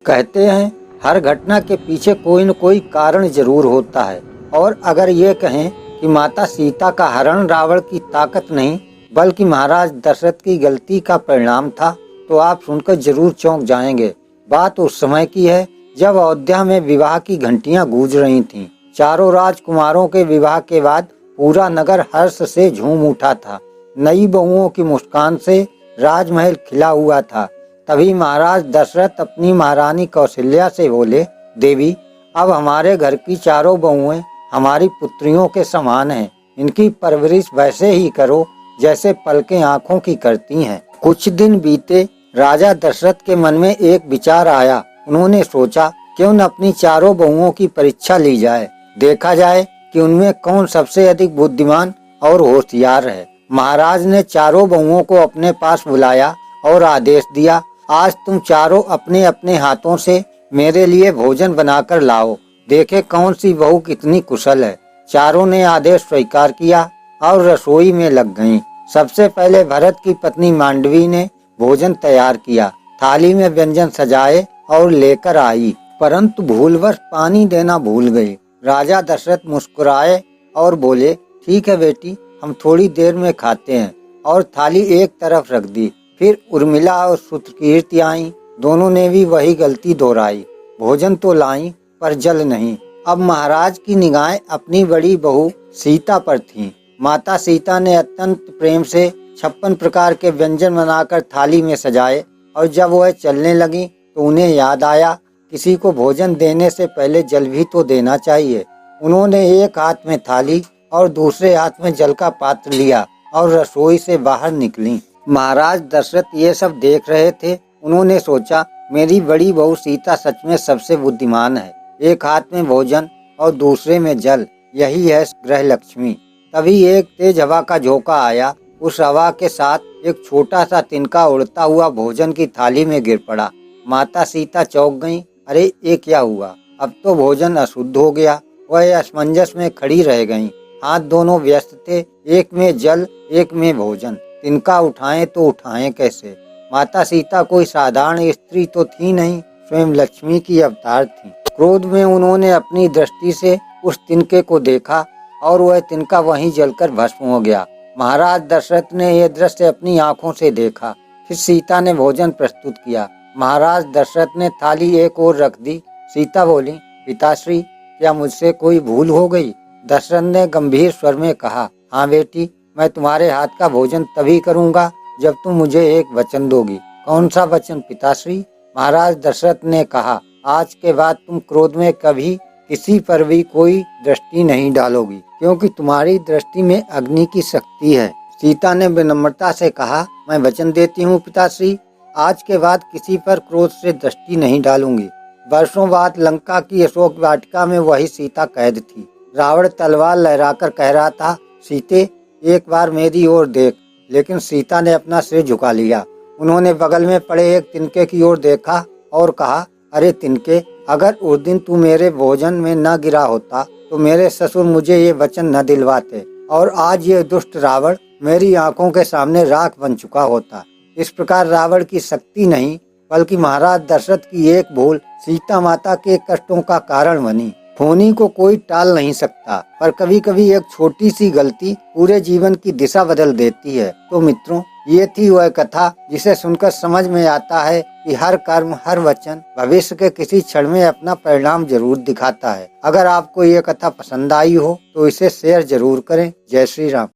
कहते हैं हर घटना के पीछे कोई न कोई कारण जरूर होता है। और अगर ये कहें कि माता सीता का हरण रावण की ताकत नहीं बल्कि महाराज दशरथ की गलती का परिणाम था, तो आप सुनकर जरूर चौंक जाएंगे। बात उस समय की है जब अयोध्या में विवाह की घंटियां गूंज रही थीं। चारों राजकुमारों के विवाह के बाद पूरा नगर हर्ष से झूम उठा था। नई बहुओं की मुस्कान से राजमहल खिला हुआ था। तभी महाराज दशरथ अपनी महारानी कौशल्या से बोले, देवी, अब हमारे घर की चारों बहुएं हमारी पुत्रियों के समान हैं। इनकी परवरिश वैसे ही करो जैसे पलकें आंखों की करती हैं। कुछ दिन बीते। राजा दशरथ के मन में एक विचार आया। उन्होंने सोचा, क्यों न अपनी चारों बहुओं की परीक्षा ली जाए, देखा जाए कि उनमें कौन सबसे अधिक बुद्धिमान और होशियार है। महाराज ने चारों बहुओं को अपने पास बुलाया और आदेश दिया, आज तुम चारों अपने अपने हाथों से मेरे लिए भोजन बनाकर लाओ, देखे कौन सी बहू कितनी कुशल है। चारों ने आदेश स्वीकार किया और रसोई में लग गईं। सबसे पहले भरत की पत्नी मांडवी ने भोजन तैयार किया, थाली में व्यंजन सजाए और लेकर आई, परंतु भूलवश पानी देना भूल गई। राजा दशरथ मुस्कुराए और बोले, ठीक है बेटी, हम थोड़ी देर में खाते हैं, और थाली एक तरफ रख दी। फिर उर्मिला और सुतकीर्ति आईं, दोनों ने भी वही गलती दोहराई। भोजन तो लाई पर जल नहीं। अब महाराज की निगाहें अपनी बड़ी बहू सीता पर थीं। माता सीता ने अत्यंत प्रेम से 56 प्रकार के व्यंजन बनाकर थाली में सजाए, और जब वह चलने लगी तो उन्हें याद आया, किसी को भोजन देने से पहले जल भी तो देना चाहिए। उन्होंने एक हाथ में थाली और दूसरे हाथ में जल का पात्र लिया और रसोई से बाहर निकली। महाराज दशरथ ये सब देख रहे थे। उन्होंने सोचा, मेरी बड़ी बहू सीता सच में सबसे बुद्धिमान है। एक हाथ में भोजन और दूसरे में जल, यही है ग्रह लक्ष्मी। तभी एक तेज हवा का झोंका आया। उस हवा के साथ एक छोटा सा तिनका उड़ता हुआ भोजन की थाली में गिर पड़ा। माता सीता चौंक गईं, अरे ये क्या हुआ, अब तो भोजन अशुद्ध हो गया। वह असमंजस में खड़ी रह गईं। हाथ दोनों व्यस्त थे, एक में जल एक में भोजन। तिनका उठाएं तो उठाएं कैसे। माता सीता कोई साधारण स्त्री तो थी नहीं, स्वयं लक्ष्मी की अवतार थी। क्रोध में उन्होंने अपनी दृष्टि से उस तिनके को देखा और वह तिनका वहीं जलकर भस्म हो गया। महाराज दशरथ ने यह दृश्य अपनी आंखों से देखा। फिर सीता ने भोजन प्रस्तुत किया। महाराज दशरथ ने थाली एक ओर रख दी। सीता बोली, पिताश्री, क्या मुझसे कोई भूल हो गई? दशरथ ने गंभीर स्वर में कहा, हाँ बेटी, मैं तुम्हारे हाथ का भोजन तभी करूंगा जब तुम मुझे एक वचन दोगी। कौन सा वचन पिताश्री? महाराज दशरथ ने कहा, आज के बाद तुम क्रोध में कभी किसी पर भी कोई दृष्टि नहीं डालोगी, क्योंकि तुम्हारी दृष्टि में अग्नि की शक्ति है। सीता ने विनम्रता से कहा, मैं वचन देती हूँ पिताश्री, आज के बाद किसी पर क्रोध से दृष्टि नहीं डालूंगी। वर्षों बाद लंका की अशोक वाटिका में वही सीता कैद थी। रावण तलवार लहराकर कह रहा था, सीते, एक बार मेरी ओर देख, लेकिन सीता ने अपना सिर झुका लिया। उन्होंने बगल में पड़े एक तिनके की ओर देखा और कहा, अरे तिनके, अगर उस दिन तू मेरे भोजन में न गिरा होता तो मेरे ससुर मुझे ये वचन न दिलवाते, और आज ये दुष्ट रावण मेरी आंखों के सामने राख बन चुका होता। इस प्रकार रावण की शक्ति नहीं बल्कि महाराज दशरथ की एक भूल सीता माता के कष्टों का कारण बनी। होनी को कोई टाल नहीं सकता, पर कभी कभी एक छोटी सी गलती पूरे जीवन की दिशा बदल देती है। तो मित्रों, ये थी वह कथा जिसे सुनकर समझ में आता है कि हर कर्म, हर वचन भविष्य के किसी क्षण में अपना परिणाम जरूर दिखाता है। अगर आपको ये कथा पसंद आई हो तो इसे शेयर जरूर करें। जय श्री राम।